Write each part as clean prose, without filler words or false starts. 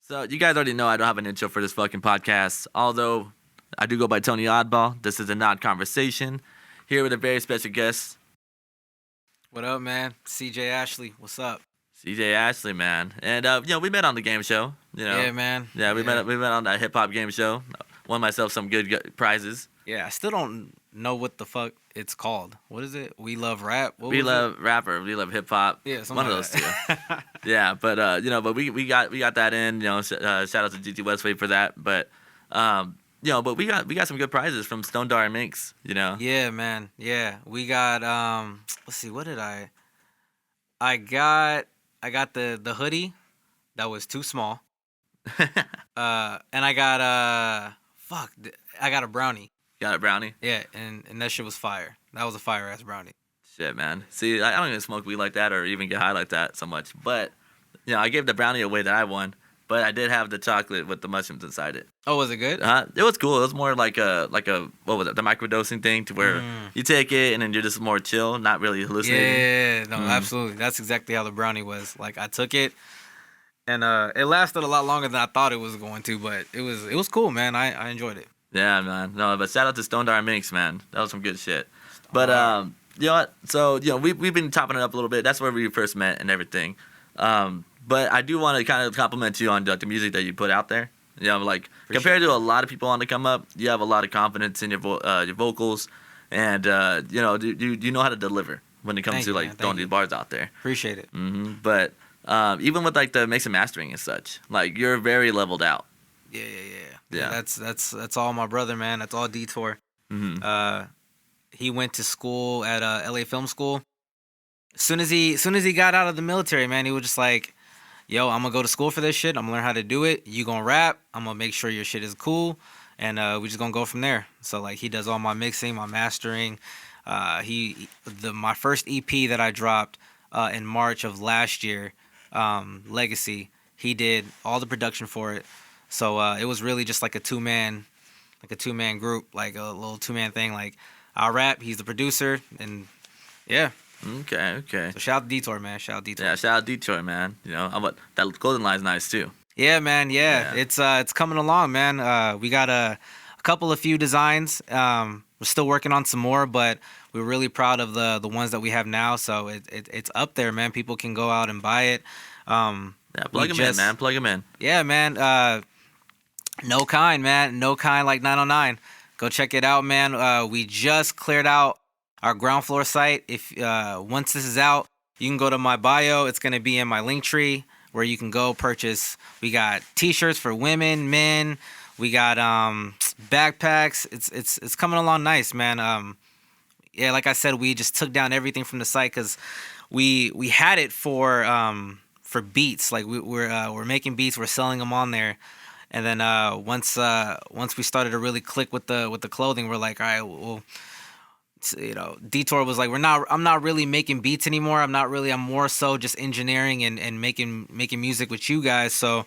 So you guys already know I don't have an intro for this fucking podcast. Although I do go by Tony Awdball. This is a not conversation. Here with a very special guest, What up, man? CJ Ashley, what's up? CJ Ashley, man. And we met on the game show. Yeah, man. Yeah, we met on that hip hop game show. Won myself some good prizes. Yeah, I still don't know what the fuck it's called. What is it? We Love Rap? We love rapper. We love hip hop. Yeah, something one of like those two. Yeah, but but we got that in. Shout out to GT Westway for that. But but we got some good prizes from Stone Dar and Minx. Yeah, man. Yeah, we got let's see, what did I got the hoodie that was too small. And I got I got a brownie. Got a brownie? Yeah, and that shit was fire. That was a fire ass brownie. Shit, man. See, I don't even smoke weed like that or even get high like that so much. But I gave the brownie away that I won. But I did have the chocolate with the mushrooms inside it. Oh, was it good? It was cool. It was more like a what was it? The microdosing thing to where you take it and then you're just more chill, not really hallucinating. Yeah, no, absolutely. That's exactly how the brownie was. Like I took it, and it lasted a lot longer than I thought it was going to. But it was cool, man. I enjoyed it. Yeah, man. No, but shout out to Stone Dar Minx, man. That was some good shit. But you know what? So we've been topping it up a little bit. That's where we first met and everything. But I do want to kind of compliment you on the music that you put out there. Compared to a lot of people on the come up, you have a lot of confidence in your vocals, and you know how to deliver when it comes to throwing these bars out there. Appreciate it. Mm-hmm. But even with the mix and mastering and such, you're very leveled out. Yeah. That's all my brother, man. That's all Detour. Mm-hmm. He went to school at LA Film School. As soon as he got out of the military, man, he was just like, yo, I'm gonna go to school for this shit. I'm gonna learn how to do it. You gonna rap. I'm gonna make sure your shit is cool, and we just gonna go from there. So he does all my mixing, my mastering. My first EP that I dropped in March of last year, Legacy. He did all the production for it. So it was really just like a two-man group, like a little two-man thing. I'll rap, he's the producer, and yeah. Okay. So shout out to Detour, man. Shout out Detour. Yeah, shout out Detroit, man. That clothing line's nice too. Yeah, man. Yeah. It's coming along, man. We got a few designs. We're still working on some more, but we're really proud of the ones that we have now. So it's up there, man. People can go out and buy it. Plug them in, man. Plug them in. Yeah, man. No Kind, man. No Kind like 909. Go check it out, man. We just cleared out our ground floor site. If once this is out, you can go to my bio. It's gonna be in my link tree where you can go purchase. We got T-shirts for women, men. We got backpacks. It's coming along nice, man. Yeah, like I said, we just took down everything from the site because we had it for beats. We're making beats. We're selling them on there. And then once we started to really click with the clothing, we're like, all right, well, Detour was like, I'm not really making beats anymore. I'm more so just engineering and making music with you guys. So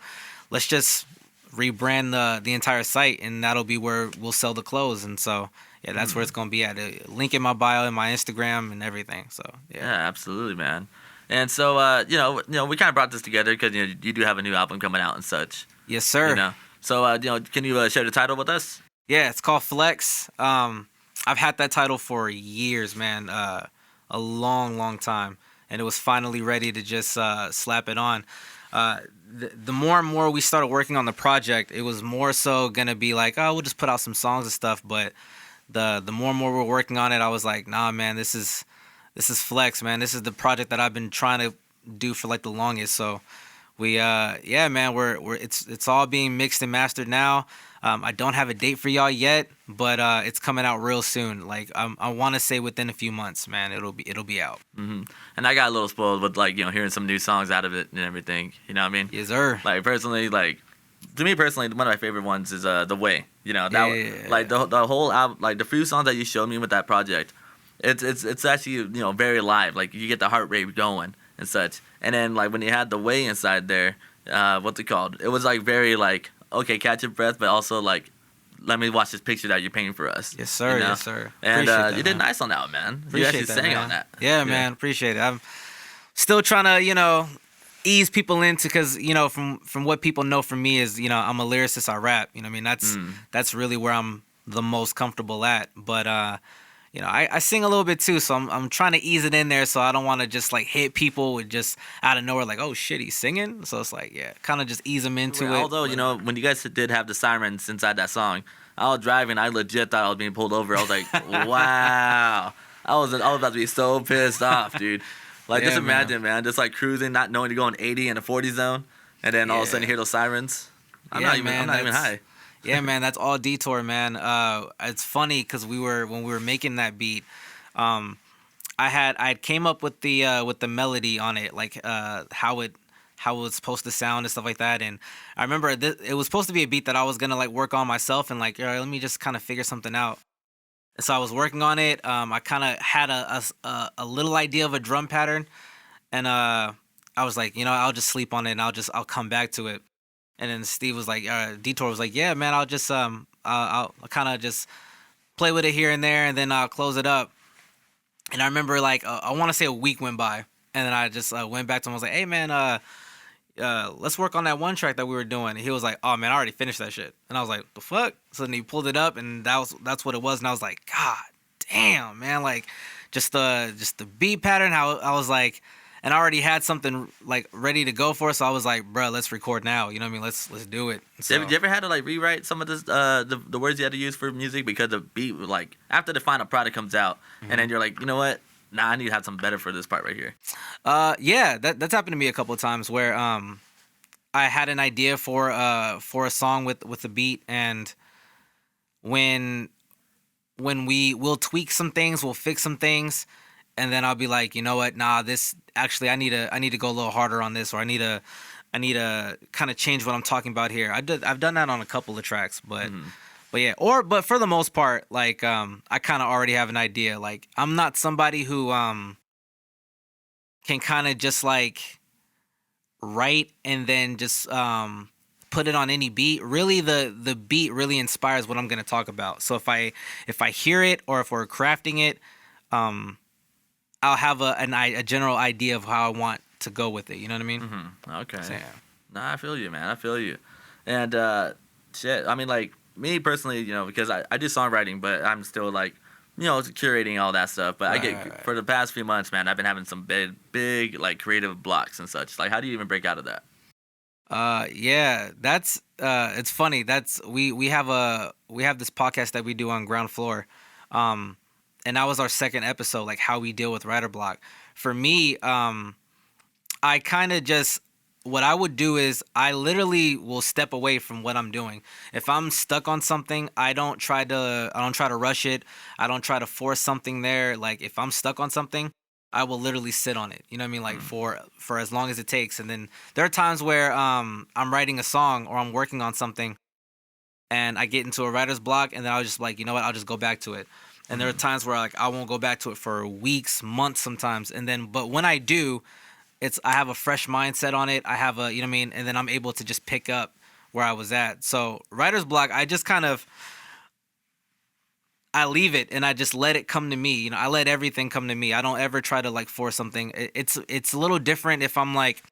let's just rebrand the entire site, and that'll be where we'll sell the clothes. And so yeah, that's where it's gonna be at. Link in my bio, in my Instagram, and everything. So yeah, absolutely, man. And so we kind of brought this together because you do have a new album coming out and such. Yes, sir. So can you share the title with us? Yeah, it's called Flex. I've had that title for years, man, a long time, and it was finally ready to just slap it on. The more and more we started working on the project, it was more so gonna be like, oh, we'll just put out some songs and stuff. But the more and more we're working on it, I was like, nah, man, this is Flex, man. This is the project that I've been trying to do for the longest. So we man, it's all being mixed and mastered now. I don't have a date for y'all yet, but it's coming out real soon. I want to say within a few months, man. It'll be out. Mm-hmm. And I got a little spoiled with hearing some new songs out of it and everything. You know what I mean? Yes, sir. Personally, to me personally, one of my favorite ones is The Way. The whole album, the few songs that you showed me with that project, it's actually very live. You get the heart rate going and such. And then when you had The Way inside there, what's it called? It was very okay, catch your breath, but also let me watch this picture that you're painting for us. Yes, sir. Yes, sir. And you did nice on that one, man. You actually sang on that. Yeah, man. Appreciate it. I'm still trying to, ease people into, because from what people know from me is I'm a lyricist, I rap. I mean that's really where I'm the most comfortable at. But I sing a little bit too, so I'm trying to ease it in there, so I don't want to just like hit people with just out of nowhere like, oh shit, he's singing. So it's like, yeah, kind of just ease them into it. Although when you guys did have the sirens inside that song, I was driving, I legit thought I was being pulled over. I was like, wow, I was about to be so pissed off, dude. Like, just imagine, man, just like cruising, not knowing to go in 80 in a 40 zone, and then all of a sudden you hear those sirens. I'm not even high. Yeah, man, that's all detour, man. It's funny because when we were making that beat, I came up with the melody on it, like how it was supposed to sound and stuff like that. And I remember it was supposed to be a beat that I was gonna like work on myself and like, all right, let me just kind of figure something out. And so I was working on it. I kind of had a little idea of a drum pattern, and I was like, I'll just sleep on it and I'll come back to it. And then Steve was like, Detour was like, yeah, man, I'll just I'll kind of just play with it here and there, and then I'll close it up. And I remember like I want to say a week went by, and then I just went back to him. I was like, hey, man, let's work on that one track that we were doing. And he was like, oh man, I already finished that shit. And I was like, the fuck? So then he pulled it up, and that's what it was. And I was like, God damn, man, like just the beat pattern, how I was like, and I already had something like ready to go for it. So I was like, bro, let's record now. You know what I mean? Let's do it. So, did you ever had to like rewrite some of this the words you had to use for music because the beat, like after the final product comes out, and then you're like, you know what? Nah, I need to have something better for this part right here. Yeah, that's happened to me a couple of times where I had an idea for a song with the beat, and when we'll tweak some things, we'll fix some things, and then I'll be like, you know what? Nah, this actually I need to go a little harder on this, or I need to kind of change what I'm talking about here. I've done that on a couple of tracks, but. But yeah, but for the most part, like I kind of already have an idea. Like I'm not somebody who can kind of just like write and then just put it on any beat. Really, the beat really inspires what I'm gonna talk about. So if I hear it, or if we're crafting it, I'll have a general idea of how I want to go with it. You know what I mean? Mm-hmm. Okay. So, yeah. Nah, I feel you, man. I feel you. And shit, I mean, like. Me personally, because I do songwriting, but I'm still like, curating all that stuff. But right. For the past few months, man, I've been having some big like creative blocks and such. Like, how do you even break out of that? Yeah, that's it's funny. That's we have this podcast that we do on Ground Floor, and that was our second episode, like how we deal with writer block. For me, I kind of just. What I would do is I literally will step away from what I'm doing. If I'm stuck on something, I don't try to rush it. I don't try to force something there. Like if I'm stuck on something, I will literally sit on it. You know what I mean? Like for as long as it takes. And then there are times where I'm writing a song or I'm working on something and I get into a writer's block, and then I'll just like, you know what, I'll just go back to it. And there are times where like I won't go back to it for weeks, months sometimes. And then but when I do, I have a fresh mindset on it. I have you know what I mean? And then I'm able to just pick up where I was at. So writer's block, I just kind of, I leave it and I just let it come to me. I let everything come to me. I don't ever try to like force something. It's a little different if I'm like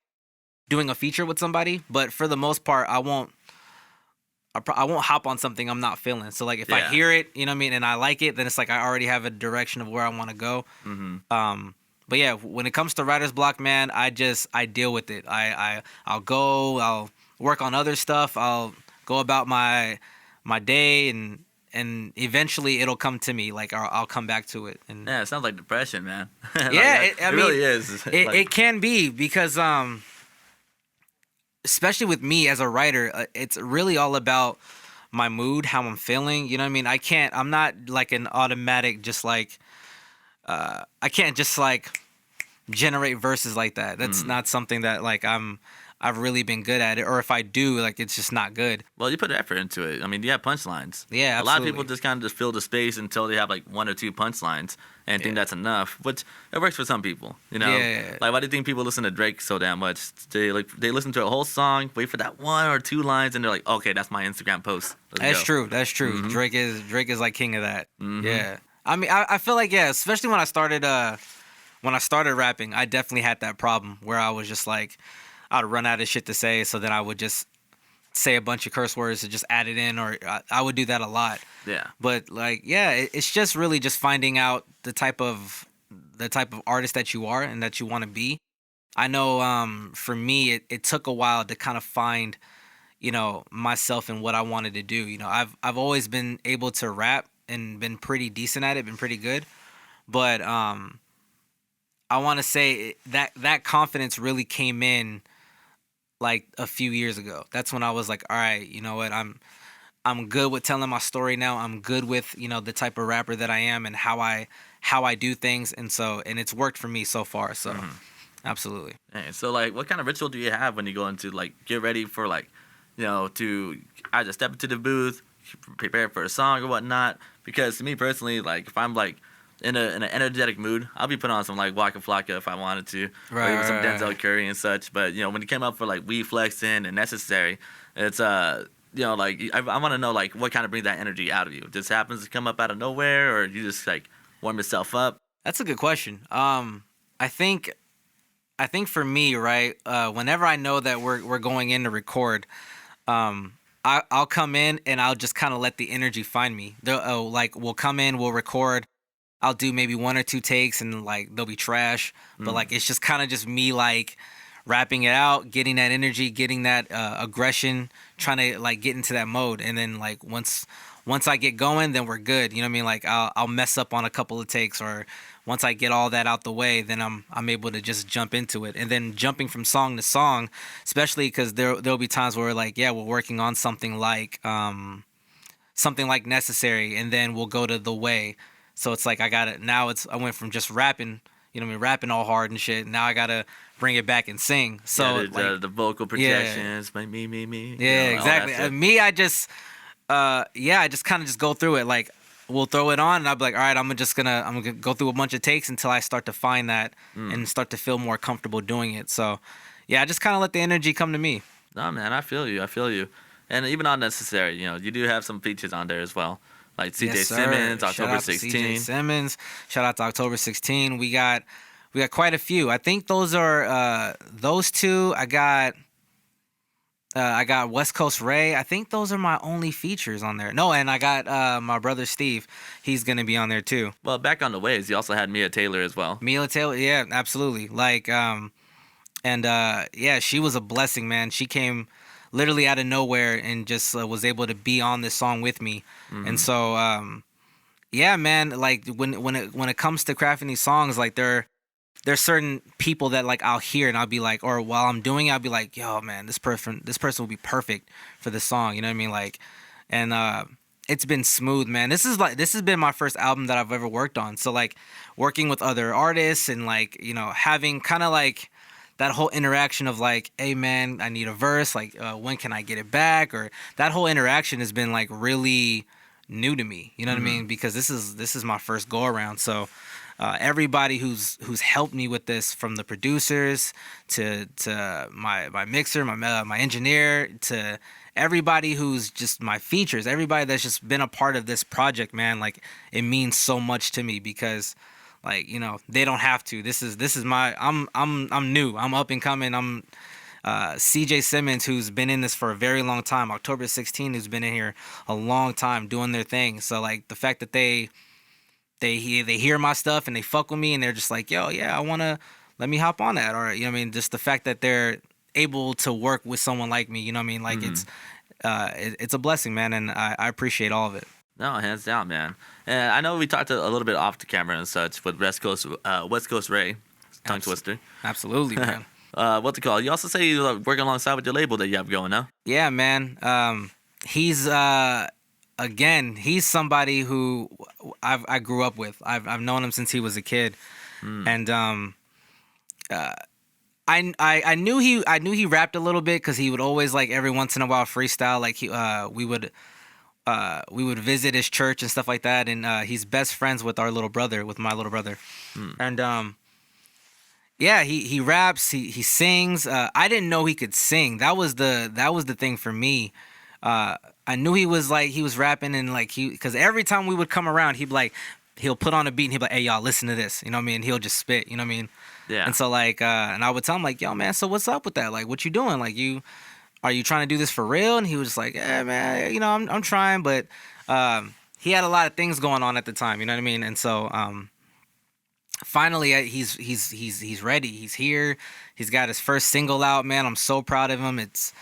doing a feature with somebody, but for the most part, I won't hop on something I'm not feeling. So like if I hear it, you know what I mean, and I like it, then it's like I already have a direction of where I want to go. Mm-hmm. But yeah, when it comes to writer's block, man, I deal with it. I'll work on other stuff. I'll go about my day, and eventually it'll come to me. Like I'll come back to it. And yeah, it sounds like depression, man. Yeah, it really is. It can be because especially with me as a writer, it's really all about my mood, how I'm feeling. You know what I mean? I'm not like an automatic, just like. I can't just like generate verses like that. That's not something that like I've really been good at it. Or if I do, like it's just not good. Well, you put effort into it. I mean, you have punchlines. Yeah, absolutely. A lot of people just kind of just fill the space until they have like one or two punchlines and think that's enough. Which it works for some people, Yeah. Like, why do you think people listen to Drake so damn much? They listen to a whole song, wait for that one or two lines, and they're like, okay, that's my Instagram post. That's true. Mm-hmm. Drake is like king of that. Mm-hmm. Yeah. I mean, I feel like, yeah, especially when I started rapping, I definitely had that problem where I was just like, I'd run out of shit to say, so then I would just say a bunch of curse words to just add it in, or I would do that a lot. Yeah. But like, yeah, it's just really just finding out the type of artist that you are and that you want to be. I know for me, it took a while to kind of find, myself and what I wanted to do. I've always been able to rap and been pretty decent at it, been pretty good. But I want to say that confidence really came in like a few years ago. That's when I was like, all right, you know what, I'm good with telling my story now. I'm good with, the type of rapper that I am and how I do things, and it's worked for me so far. So absolutely. Hey, so like, what kind of ritual do you have when you go into like get ready for like, to either step into the booth, prepare for a song or whatnot? Because to me personally, like if I'm like in an energetic mood, I'll be putting on some like Waka Flocka if I wanted to, or even some Denzel Curry and such. But when it came up for like We Flexin' and Necessary, it's like I want to know like what kind of brings that energy out of you. Just happens to come up out of nowhere, or you just like warm yourself up? That's a good question. I think for me, right, whenever I know that we're going in to record, I'll come in and I'll just kind of let the energy find me. We'll come in, we'll record. I'll do maybe 1 or 2 takes and like they'll be trash, but like it's just kind of just me like rapping it out, getting that energy, getting that aggression, trying to like get into that mode, and then like once I get going, then we're good. You know what I mean? Like I'll mess up on a couple of takes, or once I get all that out the way, then I'm able to just jump into it. And then jumping from song to song, especially because there'll be times where like, yeah, we're working on something like Necessary, and then we'll go to The Way. So it's like I went from just rapping, rapping all hard and shit. Now I gotta bring it back and sing. So the vocal projections, like me. Yeah, exactly. Me, I just kind of just go through it. Like we'll throw it on, and I'll be like, all right, I'm gonna go through a bunch of takes until I start to find that and start to feel more comfortable doing it. So yeah, I just kind of let the energy come to me. No, man, I feel you. And even on Necessary, you do have some features on there as well. Like CJ Simmons, October 16. CJ Simmons. Shout out to October 16. We got quite a few. I think those are those two. I got West Coast Ray. I think those are my only features on there. No, and I got my brother Steve. He's gonna be on there too. Well, back on The Ways, you also had Mia Taylor as well. Mia Taylor, yeah, absolutely. Like she was a blessing, man. She came literally out of nowhere and just was able to be on this song with me. And so man, like when it comes to crafting these songs, like there's certain people that like I'll hear and I'll be like, or while I'm doing it, I'll be like, yo man, this person will be perfect for this song, you know what I mean? Like, and it's been smooth, man. This has been my first album that I've ever worked on. So like working with other artists and like, having kind of like that whole interaction of like, hey man, I need a verse, like when can I get it back? Or that whole interaction has been like really new to me, you know what I mean? Because this is my first go around. So everybody who's helped me with this, from the producers to my mixer, my engineer, to everybody who's just my features, everybody that's just been a part of this project, man, like it means so much to me because like, they don't have to. This is my I'm new. I'm up and coming. I'm CJ Simmons, who's been in this for a very long time. October 16, who's been in here a long time doing their thing. So like the fact that they hear my stuff and they fuck with me and they're just like, yo, yeah, I wanna let me hop on that. Or you know what I mean? Just the fact that they're able to work with someone like me, you know what I mean? Like it's a blessing, man, and I appreciate all of it. No, hands down, man. And I know we talked a little bit off the camera and such with West Coast Ray, tongue twister. Absolutely, man. What's it called? You also say you working alongside with your label that you have going, huh? Yeah, man. He's he's somebody who I grew up with. I've known him since he was a kid, and I knew he rapped a little bit because he would always like every once in a while freestyle. Like we would visit his church and stuff like that, and he's best friends with my little brother, and he raps, he sings. I didn't know he could sing. That was the thing for me. I knew he was rapping, and like because every time we would come around, he'll put on a beat and he'd be like, hey y'all, listen to this, you know what I mean? He'll just spit, you know what I mean? Yeah. And so like, and I would tell him like, yo, man, so what's up with that? Like, what you doing? Like, are you trying to do this for real? And he was just like, yeah, man, you know, I'm trying, but he had a lot of things going on at the time, you know what I mean? And so finally he's ready. He's here. He's got his first single out, man. I'm so proud of him. It's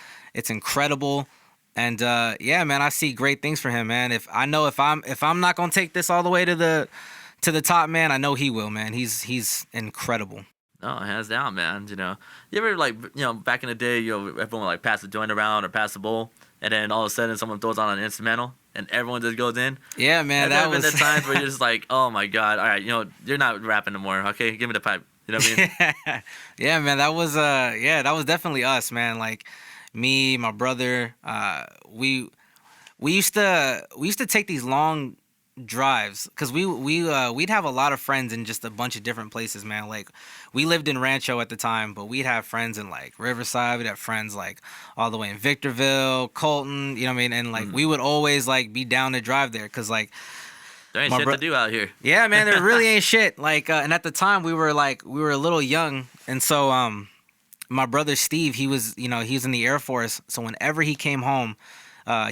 incredible. And yeah, man, I see great things for him, man. If I'm not gonna take this all the way to the top, man, I know he will, man. He's incredible. Oh, hands down, man. You know, you ever like, you know, back in the day, you know, everyone would like pass the joint around or pass the bowl, and then all of a sudden someone throws on an instrumental, and everyone just goes in. Yeah, man, Have there been the times where you're just like, oh my god, all right, you know, you're not rapping no more. Okay, give me the pipe. You know what I mean? Yeah, man, that was definitely us, man. Like me, my brother, we used to take these long drives because we'd have a lot of friends in just a bunch of different places, man. Like we lived in Rancho at the time, but we'd have friends in like Riverside. We'd have friends like all the way in Victorville, Colton, you know what I mean? And like we would always like be down to drive there because like there ain't shit to do out here. Yeah, man, there really ain't shit. Like and at the time we were a little young, and so my brother Steve, he was in the Air Force, so whenever he came home,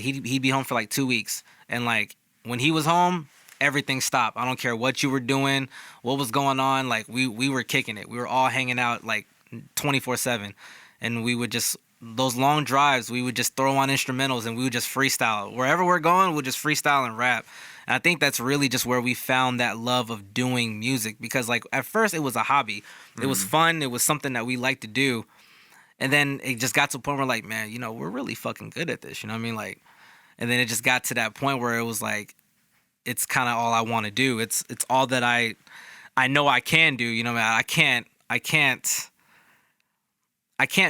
he'd be home for like 2 weeks, and like when he was home, everything stopped. I don't care what you were doing, what was going on. Like we were kicking it. We were all hanging out like 24/7, and we would just those long drives. We would just throw on instrumentals and we would just freestyle. Wherever we're going, we'll just freestyle and rap. And I think that's really just where we found that love of doing music, because like at first it was a hobby. It was fun. It was something that we liked to do, and then it just got to a point where like, man, you know, we're really fucking good at this. You know what I mean? Like. And then it just got to that point where it was like, it's kind of all I want to do. It's all that I know I can do. You know, I can't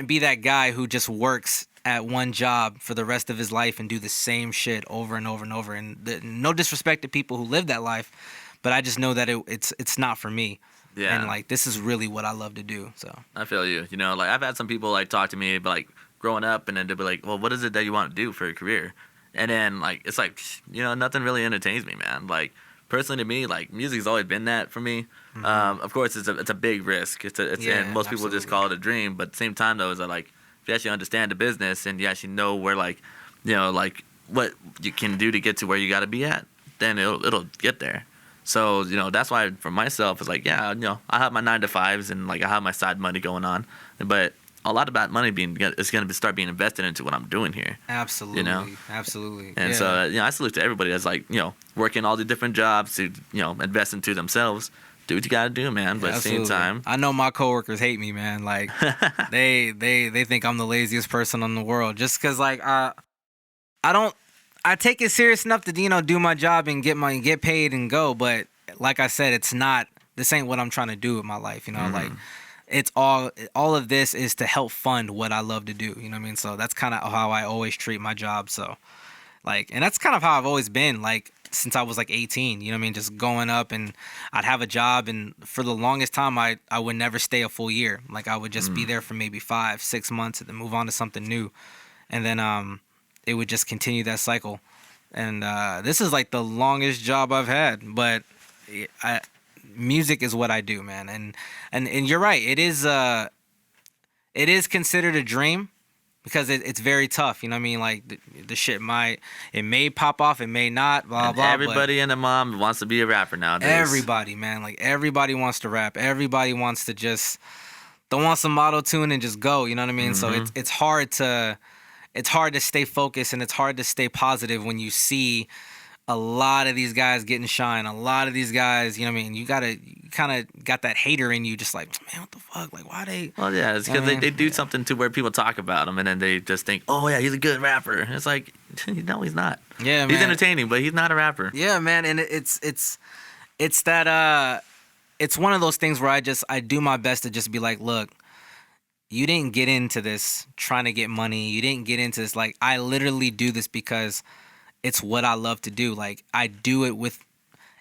be that guy who just works at one job for the rest of his life and do the same shit over and over and over. And no disrespect to people who live that life, but I just know that it's not for me. Yeah. And like this is really what I love to do. So I feel you. You know, like I've had some people like talk to me, but like growing up, and then they'll be like, well, what is it that you want to do for a career? And then, like, it's like, you know, nothing really entertains me, man. Like, personally to me, like, music's always been that for me. Of course, it's a big risk. And most people just call it a dream. But at the same time, though, is that, like, if you actually understand the business and you actually know where, like, you know, like, what you can do to get to where you got to be at, then it'll get there. So, you know, that's why for myself, it's like, yeah, you know, I have my 9-to-5s and, like, I have my side money going on. But a lot of that money is going to start being invested into what I'm doing here. Absolutely. You know? Absolutely. And so, you know, I salute to everybody that's like, you know, working all the different jobs to, you know, invest into themselves. Do what you got to do, man. But at the same time, I know my coworkers hate me, man. Like they think I'm the laziest person in the world just because like, I take it serious enough to, you know, do my job and get paid and go. But like I said, this ain't what I'm trying to do with my life. You know, like, it's all of this is to help fund what I love to do. You know what I mean? So that's kind of how I always treat my job. So like, and that's kind of how I've always been, like, since I was like 18, you know what I mean? Just going up, and I'd have a job, and for the longest time, I would never stay a full year. Like I would just be there for maybe 5-6 months and then move on to something new. And then it would just continue that cycle. And this is like the longest job I've had, but music is what I do, man. And you're right. It is considered a dream because it's very tough. You know what I mean? Like the shit may pop off, it may not, blah, and blah. Everybody and their mom wants to be a rapper nowadays. Everybody, man. Like everybody wants to rap. Everybody wants to just throw on some auto-tune and just go. You know what I mean? So it's hard to stay focused, and it's hard to stay positive when you see a lot of these guys getting shine. A lot of these guys, you know what I mean? You kind of got that hater in you, just like, man, what the fuck? Like, why they? Well, yeah, it's because they do something to where people talk about him, and then they just think, oh yeah, he's a good rapper. And it's like, no, he's not. Yeah, man. He's entertaining, but he's not a rapper. Yeah, man, and it's that it's one of those things where I do my best to just be like, look, you didn't get into this trying to get money. You didn't get into this. Like, I literally do this because it's what I love to do. Like, I do it with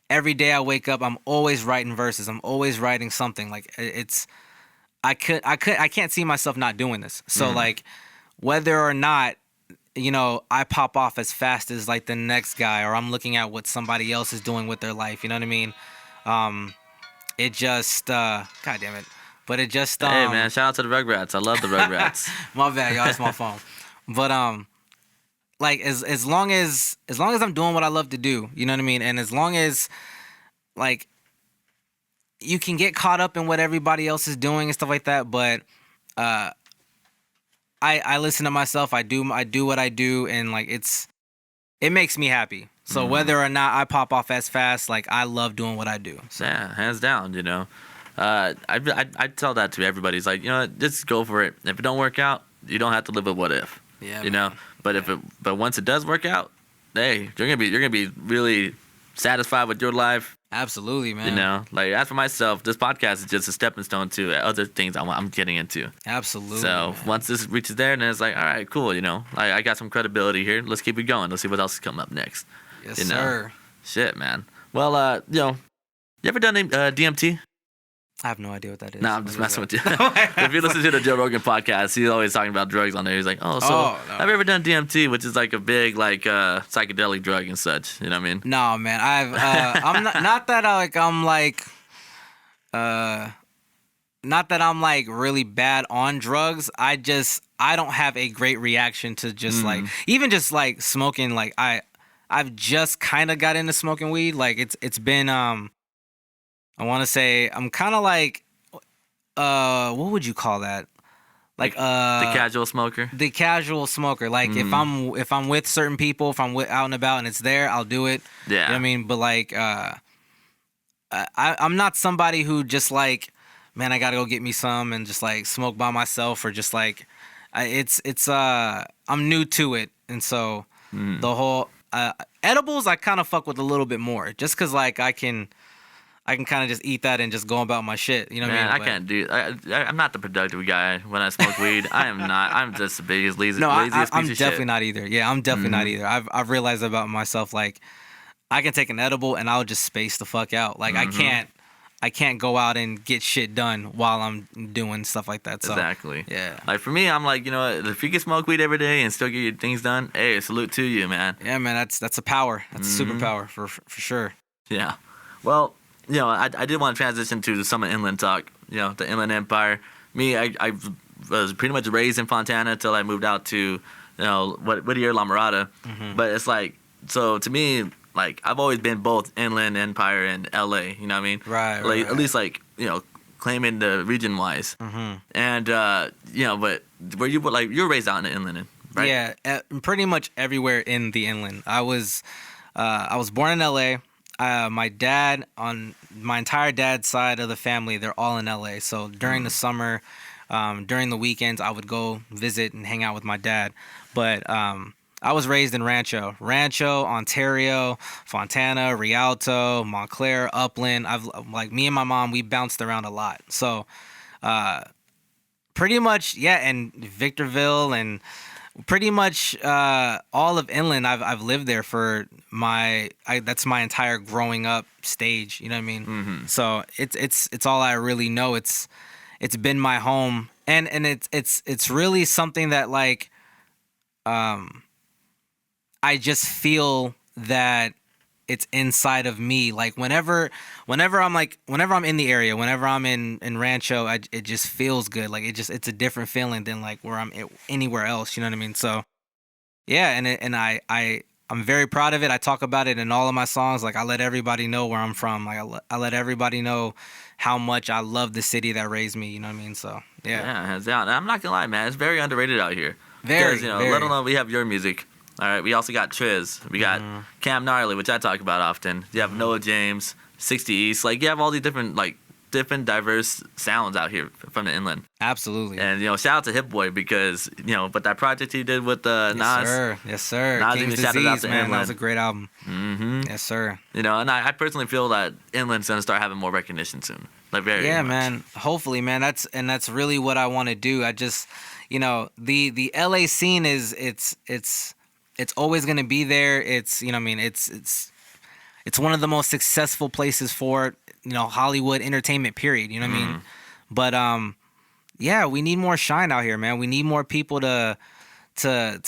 every day I wake up. I'm always writing verses. I'm always writing something. Like, I can't see myself not doing this. So like, whether or not, you know, I pop off as fast as like the next guy, or I'm looking at what somebody else is doing with their life. You know what I mean? It just, God damn it. But it just Hey man, shout out to the Rugrats. I love the Rugrats. my bad, y'all. It's my phone. But like as long as I'm doing what I love to do, you know what I mean, and as long as like you can get caught up in what everybody else is doing and stuff like that, but I listen to myself. I do what I do, and like it makes me happy. So whether or not I pop off as fast, like I love doing what I do. So. Yeah, hands down. You know, I tell that to everybody. It's like, you know what, just go for it. If it don't work out, you don't have to live with what if. Yeah, you man. know. But once it does work out, hey, you're gonna be really satisfied with your life. Absolutely, man. You know, like as for myself, this podcast is just a stepping stone to other things I'm getting into. Absolutely. So man. once this reaches there, then it's like, all right, cool. You know, I got some credibility here. Let's keep it going. Let's see what else is coming up next. Yes, you know? sir. Shit, man. Well, you know, you ever done DMT? I have no idea what that is. No, I'm just messing with you. If you listen to the Joe Rogan podcast, he's always talking about drugs on there. He's like, no. Have you ever done DMT, which is like a big psychedelic drug and such? You know what I mean? No, man. I'm not that not that I'm like really bad on drugs. I don't have a great reaction to just like even just like smoking. Like I've just kind of got into smoking weed. Like it's been I want to say I'm kind of like what would you call that? Like the casual smoker. The casual smoker. Like if I'm with certain people, if I'm out and about and it's there, I'll do it. Yeah. You know what I mean? But like I'm not somebody who just like, man, I gotta go get me some and just like smoke by myself, or just like I'm new to it, and so the whole edibles I kind of fuck with a little bit more, just cause like I can kind of just eat that and just go about my shit. You know what I mean? I can't do. I'm not the productive guy when I smoke weed. I am not. I'm just the biggest laziest piece I'm of definitely shit. not either. Yeah, I'm definitely not either. I've realized about myself, like I can take an edible and I'll just space the fuck out. Like I can't go out and get shit done while I'm doing stuff like that. So, exactly. Yeah. Like for me, I'm like, you know what? If you can smoke weed every day and still get your things done, hey, salute to you, man. Yeah, man. That's a power. That's a superpower for sure. Yeah. Well, you know, I did want to transition to some inland talk. You know, the Inland Empire. Me, I was pretty much raised in Fontana until I moved out to, you know, Whittier, La Mirada. But it's like, so to me, like I've always been both Inland Empire and LA. You know what I mean? Right. Like at least like, you know, claiming the region wise. And you know, but were you like you were raised out in the inland, right? Yeah, pretty much everywhere in the inland. I was born in LA. My dad, on my entire dad's side of the family, they're all in LA. So during the summer, during the weekends, I would go visit and hang out with my dad. But I was raised in Rancho, Ontario, Fontana, Rialto, Montclair, Upland. Me and my mom, we bounced around a lot. So pretty much, yeah, and Victorville and pretty much all of inland. I've lived there for that's my entire growing up stage. You know what I mean? So it's all I really know. It's been my home, and it's really something that like I just feel that it's inside of me. Like whenever I'm in the area, whenever I'm in Rancho, it just feels good. Like it's a different feeling than like where I'm anywhere else. You know what I mean? So yeah, and I'm very proud of it. I talk about it in all of my songs. Like I let everybody know where I'm from. Like I let everybody know how much I love the city that raised me. You know what I mean? So yeah. Yeah, hands down. And I'm not gonna lie, man. It's very underrated out here. Very, because, you know, very. let alone we have your music. All right, we also got Triz. We got Cam Gnarly, which I talk about often. You have Noah James, 60 East. Like, you have all these different diverse sounds out here from the inland. Absolutely. And, you know, shout out to Hip Boy because, you know, but that project he did with Nas. Yes, sir. Nas King's even shouted out Disease, to man. Inland. That was a great album. Yes, sir. You know, and I personally feel that Inland's going to start having more recognition soon. Like, very much. Man. Hopefully, man. That's really what I want to do. I just, you know, the LA scene it's always going to be there. It's, you know what I mean, it's one of the most successful places for, you know, Hollywood entertainment, period. You know what I mean? But yeah, we need more shine out here, man. We need more people to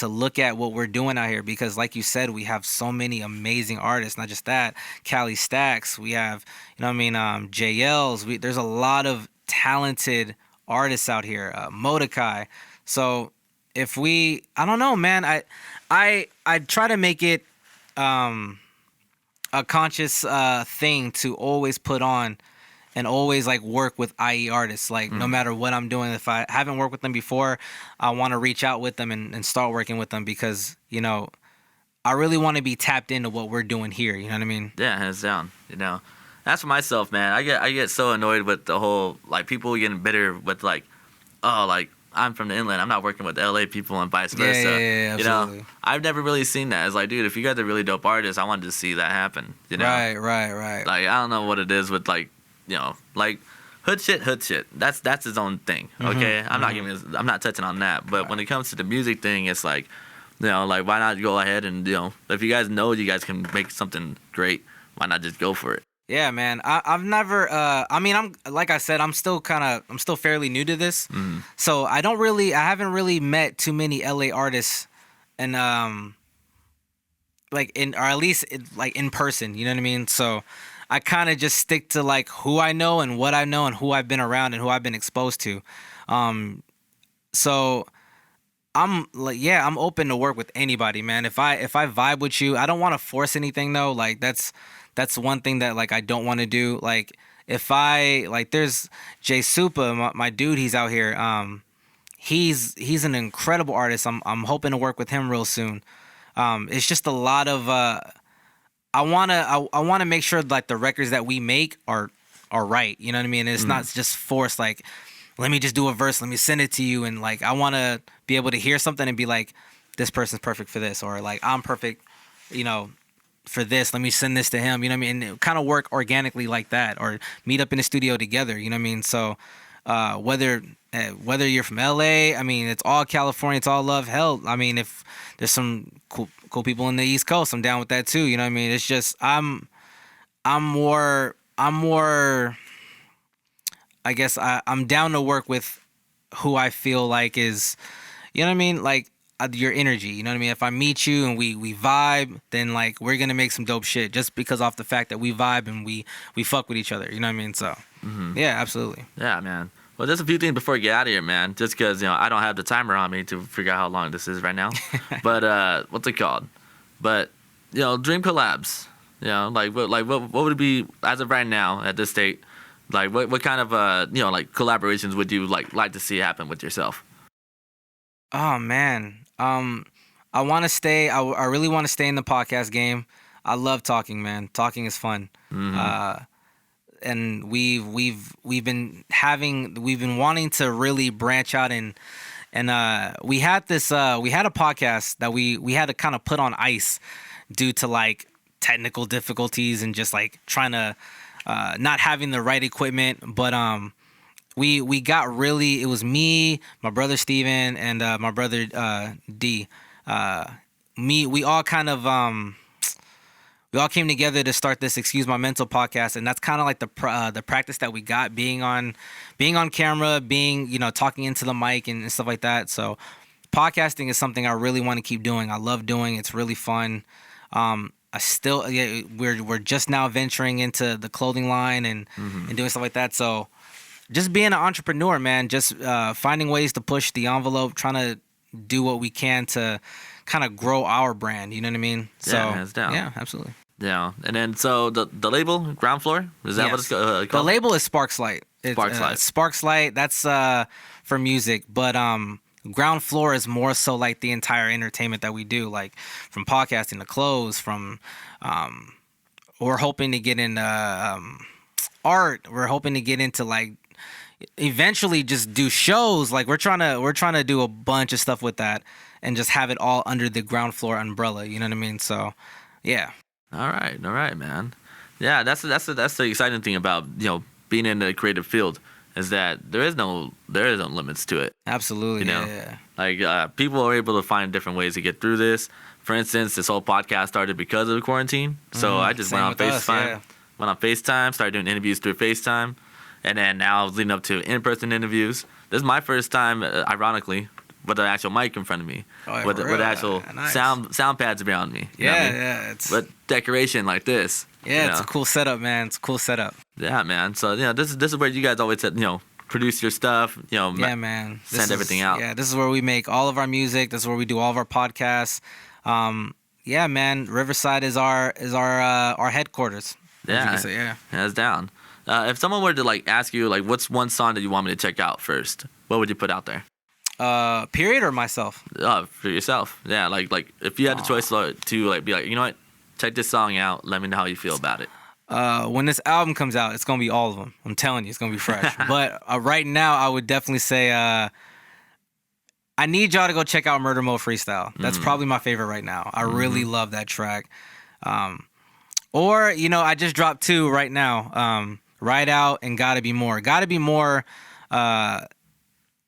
look at what we're doing out here, because like you said, we have so many amazing artists. Not just that, Cali Stacks, we have, you know what I mean, JL's. There's a lot of talented artists out here, Mordecai. So if I don't know, man. I try to make it a conscious thing to always put on and always like work with IE artists. Like no matter what I'm doing, if I haven't worked with them before, I want to reach out with them and start working with them because, you know, I really want to be tapped into what we're doing here. You know what I mean? Yeah, hands down. You know, that's for myself, man. I get so annoyed with the whole like people getting bitter with like, oh, like I'm from the inland, I'm not working with LA people and vice versa. Yeah, you know, I've never really seen that. It's like, dude, if you guys are really dope artists, I wanted to see that happen. You know, right. Like I don't know what it is with like, you know, like hood shit. That's his own thing. Okay, I'm not touching on that. But when it comes to the music thing, it's like, you know, like why not go ahead and, you know, if you guys know you guys can make something great, why not just go for it? Yeah, man. I've never. I mean, I'm like I said, I'm still fairly new to this, so I haven't really met too many LA artists, and like or at least like in person. You know what I mean? So I kind of just stick to like who I know and what I know and who I've been around and who I've been exposed to. So I'm like, yeah, I'm open to work with anybody, man. If I vibe with you, I don't want to force anything though. Like that's one thing that like I don't want to do. Like if I like, there's Jay Supa, my dude, he's out here. He's an incredible artist. I'm hoping to work with him real soon. It's just a lot of I wanna make sure like the records that we make are right. You know what I mean? It's not just forced. Like, let me just do a verse. Let me send it to you. And like, I want to be able to hear something and be like, this person's perfect for this, or like I'm perfect, you know, for this. Let me send this to him. You know what I mean? And kind of work organically like that, or meet up in the studio together. You know what I mean? So whether you're from LA, I mean, it's all California, it's all love. Hell, I mean, if there's some cool people in the East Coast, I'm down with that too. You know what I mean? It's just I'm more. I guess I'm down to work with who I feel like is, you know what I mean? Like your energy, you know what I mean? If I meet you and we vibe, then like we're going to make some dope shit just because off the fact that we vibe and we fuck with each other, you know what I mean? So, yeah, absolutely. Yeah, man. Well, there's a few things before we get out of here, man, just because, you know, I don't have the timer on me to figure out how long this is right now. But what's it called? But, you know, dream collabs, you know, what would it be as of right now at this state? Like what kind of you know, like collaborations would you like to see happen with yourself? Oh man, I want to stay. I really want to stay in the podcast game. I love talking, man. Talking is fun. And we've been wanting to really branch out and we had a podcast that we had to kind of put on ice due to like technical difficulties and just like trying to. Not having the right equipment, but we got really. It was me, my brother Steven, and my brother D. We all kind of we all came together to start this Excuse My Mental podcast, and that's kind of like the practice that we got being on camera, being, you know, talking into the mic and stuff like that. So podcasting is something I really want to keep doing. I love doing. It's really fun. We're just now venturing into the clothing line and doing stuff like that. So just being an entrepreneur, man, just finding ways to push the envelope, trying to do what we can to kind of grow our brand. You know what I mean? So, yeah, hands down. Yeah, absolutely. Yeah. And then so the label, Ground Floor, is that what it's called? The label is Sparkslight. Sparkslight. Sparkslight, that's for music. But Ground Floor is more so like the entire entertainment that we do, like from podcasting to clothes, from we're hoping to get into art. We're hoping to get into like eventually just do shows. Like we're trying to do a bunch of stuff with that and just have it all under the Ground Floor umbrella. You know what I mean? So, yeah. All right, man. Yeah, that's the exciting thing about, you know, being in the creative field. Is that there is no limits to it. Absolutely, you know? Yeah. Like people are able to find different ways to get through this. For instance, this whole podcast started because of the quarantine. So I just went on FaceTime, started doing interviews through FaceTime, and then now leading up to in-person interviews. This is my first time, ironically, with the actual mic in front of me, with the actual sound pads around me. Yeah. With decoration like this. Yeah, it's a cool setup, man. It's a cool setup. Yeah, man. So, you know, this is where you guys always said, you know, produce your stuff. Yeah, man. Send everything out. Yeah, this is where we make all of our music. This is where we do all of our podcasts. Yeah, man. Riverside is our headquarters. Yeah, Yeah. That's down. If someone were to ask you what's one song that you want me to check out first, what would you put out there? Period or myself? For yourself. Yeah, like if you had the choice to be like, you know what, check this song out. Let me know how you feel about it. When this album comes out, it's gonna be all of them. I'm telling you, it's gonna be fresh. But right now, I would definitely say I need y'all to go check out Murder Mode Freestyle. That's probably my favorite right now. I really love that track. Or I just dropped 2 right now. Ride Out and Gotta Be More. Gotta Be More.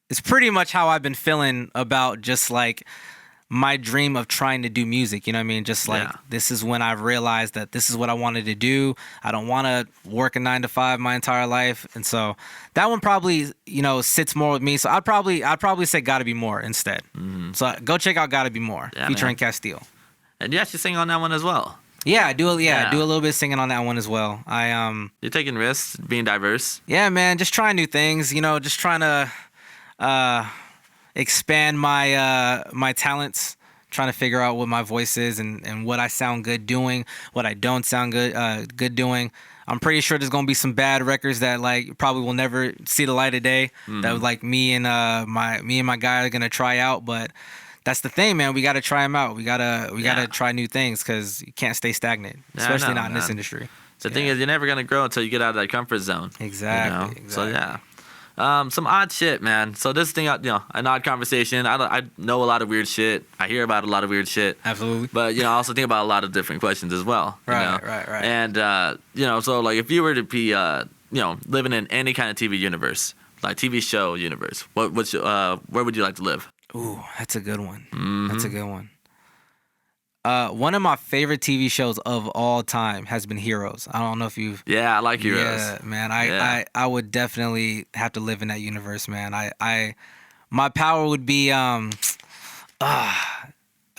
It's pretty much how I've been feeling about just my dream of trying to do music. You know what I mean? Just this is when I've realized that this is what I wanted to do. I don't want to work a 9 to 5 my entire life. And so that one probably, sits more with me. So I'd probably say Gotta Be More instead. So go check out Gotta Be More featuring Castile. And you actually sing on that one as well. Yeah, I do a little bit of singing on that one as well. You're taking risks, being diverse. Yeah, man, just trying new things, just trying to expand my talents, trying to figure out what my voice is and what I sound good doing, what I don't sound good doing. I'm pretty sure there's gonna be some bad records that probably will never see the light of day. That me and my guy are gonna try out, but that's the thing, man. We gotta try them out. We gotta try new things because you can't stay stagnant, especially not in this industry. The thing is, you're never gonna grow until you get out of that comfort zone. Exactly. So yeah. Some odd shit, man. So this thing, an odd conversation. I know a lot of weird shit. I hear about a lot of weird shit. Absolutely. But I also think about a lot of different questions as well. Right. And so if you were to be living in any kind of TV universe, like TV show universe, where would you like to live? Ooh, that's a good one. That's a good one. One of my favorite TV shows of all time has been Heroes. I don't know if you've... Yeah, I like Heroes. Yeah, man. I would definitely have to live in that universe, man. My power would be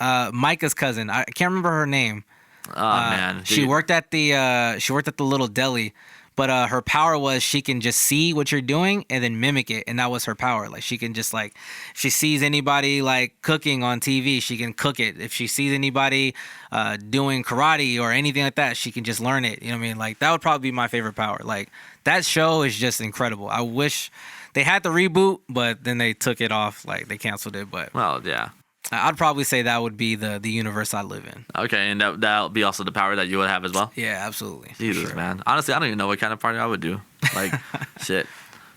Micah's cousin. I can't remember her name. Oh, man. She worked at the little deli. But her power was she can just see what you're doing and then mimic it, and that was her power. She can just if she sees anybody cooking on TV, she can cook it. If she sees anybody doing karate or anything like that, she can just learn it. You know what I mean? That would probably be my favorite power. That show is just incredible. I wish they had the reboot, but then they took it off. They canceled it. But well, yeah. I'd probably say that would be the universe I live in. Okay, and that'll be also the power that you would have as well? Yeah, absolutely. Jesus, man. Honestly, I don't even know what kind of party I would do. Shit.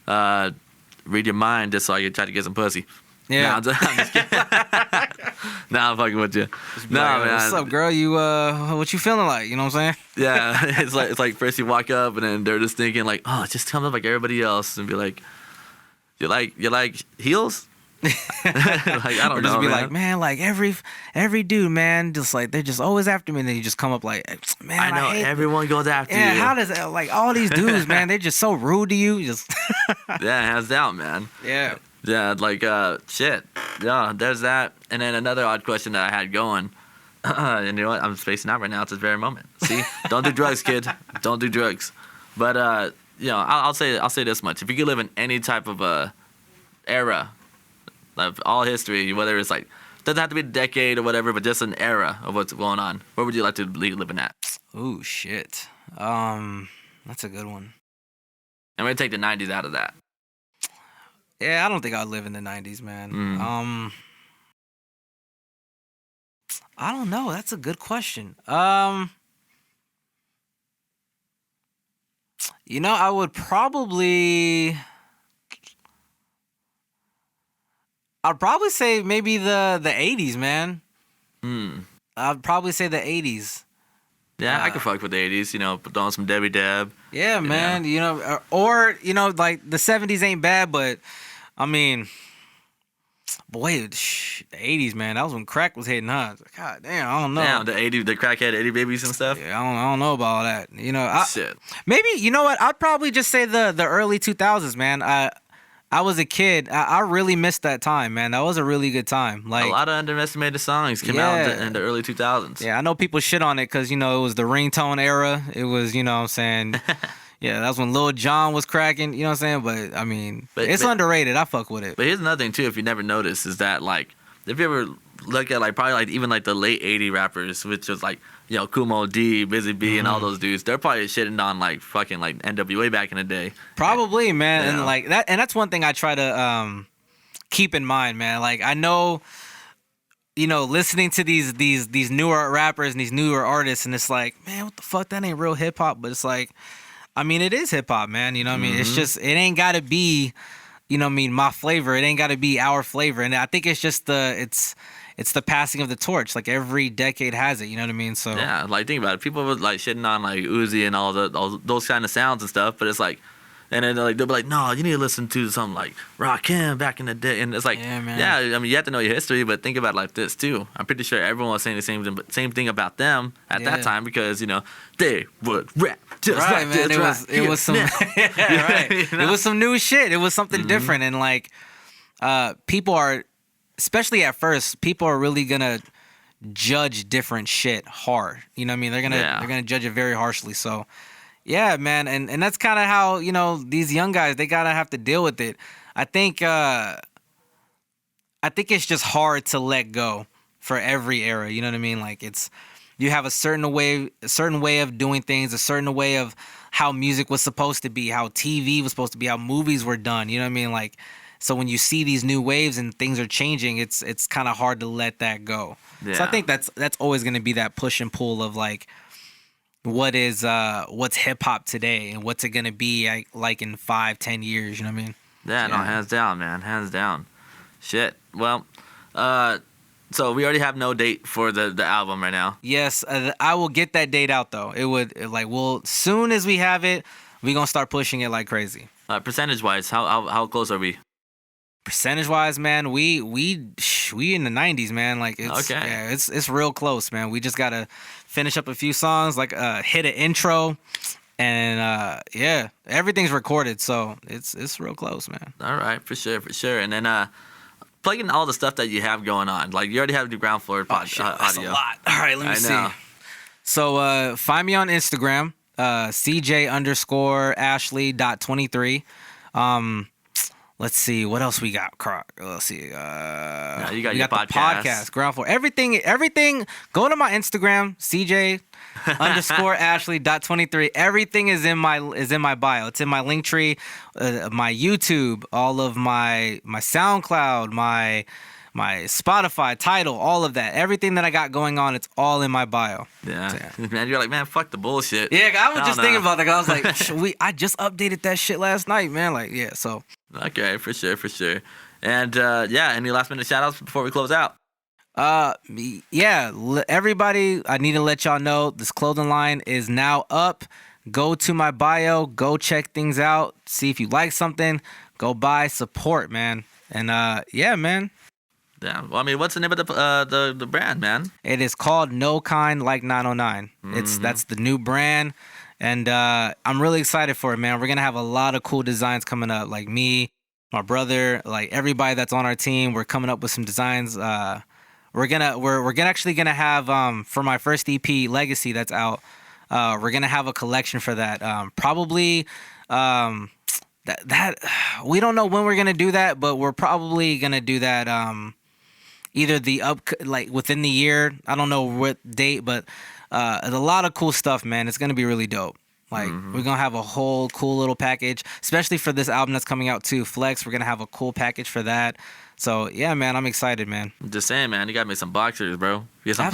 Read your mind just so I can try to get some pussy. Yeah. I'm just kidding. Nah, I'm fucking with you. Man. What's up, girl? You what you feeling like? You know what I'm saying? Yeah, it's like first you walk up and then they're just thinking just come up like everybody else and be like, you like heels? I don't know. Just be man. every dude, man, just they're just always after me, and then you just come up man, I know everyone goes after you. Yeah, how does all these dudes, man, they're just so rude to you. Just yeah, hands down, man. Yeah. Yeah, shit. Yeah, there's that. And then another odd question that I had going. And you know what? I'm spacing out right now at this very moment. See? Don't do drugs, kid. Don't do drugs. But I'll say this much. If you could live in any type of era of all history, whether it's doesn't have to be a decade or whatever, but just an era of what's going on, where would you like to be living at? Ooh, shit. That's a good one. I'm gonna take the 90s out of that. Yeah, I don't think I'd live in the 90s, man. I don't know. That's a good question. I would probably... I'd probably say maybe the 80s, man. I'd probably say the 80s. Yeah, I could fuck with the 80s, put on some Debbie Deb. Yeah, man. Or the 70s ain't bad, but I mean, boy, the 80s, man, that was when crack was hitting, huh? God damn, I don't know. Damn, the crackhead 80 babies and stuff. Yeah, I don't know about all that. Shit. Maybe, I'd probably just say the early 2000s, man. I was a kid. I really missed that time, man. That was a really good time. A lot of underestimated songs came out in the early 2000s. Yeah, I know people shit on it because, it was the ringtone era. It was, what I'm saying, Yeah, that's when Lil Jon was cracking. You know what I'm saying? But I mean, it's underrated. I fuck with it. But here's another thing too. If you never noticed, is that like if you ever look at like probably like even like the late '80s rappers, which was like Kumo D, Busy B, and all those dudes, they're probably shitting on like fucking like NWA back in the day. Probably, man, and like that, and that's one thing I try to keep in mind, man. Like I know, listening to these newer rappers and these newer artists, and it's like, man, what the fuck? That ain't real hip hop. But it's like, I mean, it is hip hop, man. You know what I mean? It's just, it ain't got to be, my flavor. It ain't got to be our flavor. And I think it's just it's the passing of the torch. Like every decade has it. You know what I mean? So yeah, like think about it. People were like shitting on like Uzi and all those kind of sounds and stuff. But it's like, and then they'll be like, no, you need to listen to something like Rakim back in the day. And it's like, yeah, I mean, you have to know your history, but think about it like this too. I'm pretty sure everyone was saying the same thing about them at that time because they would rap just like man. this. It was some right. It was some new shit. It was something different, and like people are, especially at first, people are really gonna judge different shit hard. You know what I mean? They're gonna judge it very harshly. So. Yeah, man, and that's kind of how these young guys, they gotta have to deal with it. I think it's just hard to let go for every era. You know what I mean? Like you have a certain way of doing things, a certain way of how music was supposed to be, how TV was supposed to be, how movies were done. You know what I mean? Like so when you see these new waves and things are changing, it's kind of hard to let that go. Yeah. So I think that's always gonna be that push and pull of like. What's hip hop today and what's it gonna be like in 5-10 years? You know what I mean? Yeah, no, hands down, man, hands down. Shit. Well, so we already have no date for the album right now. Yes, I will get that date out though. Soon as we have it, we gonna start pushing it like crazy. Percentage wise, how close are we? Percentage wise, man, we in the 90s, man. Like it's real close, man. We just gotta finish up a few songs, like hit an intro, and everything's recorded, so it's real close, man. All right, for sure. And then plug in all the stuff that you have going on. Like you already have the ground floor audio. That's a lot. All right, let me see. So find me on Instagram, CJ_Ashley.23. Let's see what else we got. Let's see. You got your the podcast, ground floor. Everything. Go to my Instagram, CJ_Ashley.23. Everything is in my bio. It's in my link tree, my YouTube, all of my SoundCloud, my Spotify, Tidal, all of that. Everything that I got going on, it's all in my bio. Yeah. Man, you're like, man, fuck the bullshit. Yeah, I was just thinking about that. I was like, I just updated that shit last night, man. Like, yeah, so. Okay, for sure. And any last minute shout outs before we close out? Everybody, I need to let y'all know this clothing line is now up. Go to my bio, go check things out, see if you like something, go buy, support, man. And man. Yeah, well, I mean, what's the name of the brand, man? It is called No Kind Like 909. That's the new brand. And I'm really excited for it, man. We're gonna have a lot of cool designs coming up. Like me, my brother, like everybody that's on our team. We're coming up with some designs. We're actually gonna have for my first EP, Legacy, that's out. We're gonna have a collection for that. Probably that we don't know when we're gonna do that, but we're probably gonna do that. Either within the year. I don't know what date, but. A lot of cool stuff, man. It's gonna be really dope. Like we're gonna have a whole cool little package, especially for this album that's coming out too, Flex. We're gonna have a cool package for that. So yeah, man, I'm excited, man. I'm just saying, man, you gotta make some boxers, bro. Get some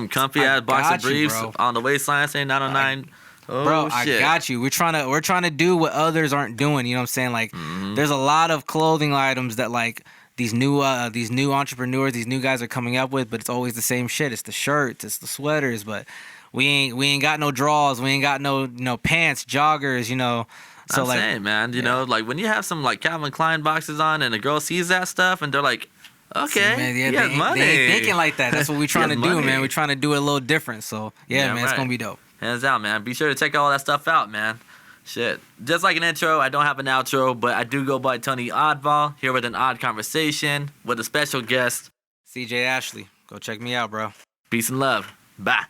comfy ass boxer briefs on the waistline saying 909. Bro, shit. I got you. We're trying to do what others aren't doing. You know what I'm saying? Like, there's a lot of clothing items that like. These new entrepreneurs, these new guys are coming up with, but it's always the same shit. It's the shirts, it's the sweaters, but we ain't got no drawers, we ain't got no pants, joggers, So I'm saying, man, you know, like when you have some like Calvin Klein boxes on and a girl sees that stuff and they're like, okay, man, he has money. They ain't thinking like that. That's what we're trying to do, man. We're trying to do it a little different. So man, it's gonna be dope. Hands down, man. Be sure to check all that stuff out, man. Shit. Just like an intro, I don't have an outro, but I do go by Tony Awdball, here with an odd conversation with a special guest, CJ Ashley. Go check me out, bro. Peace and love. Bye.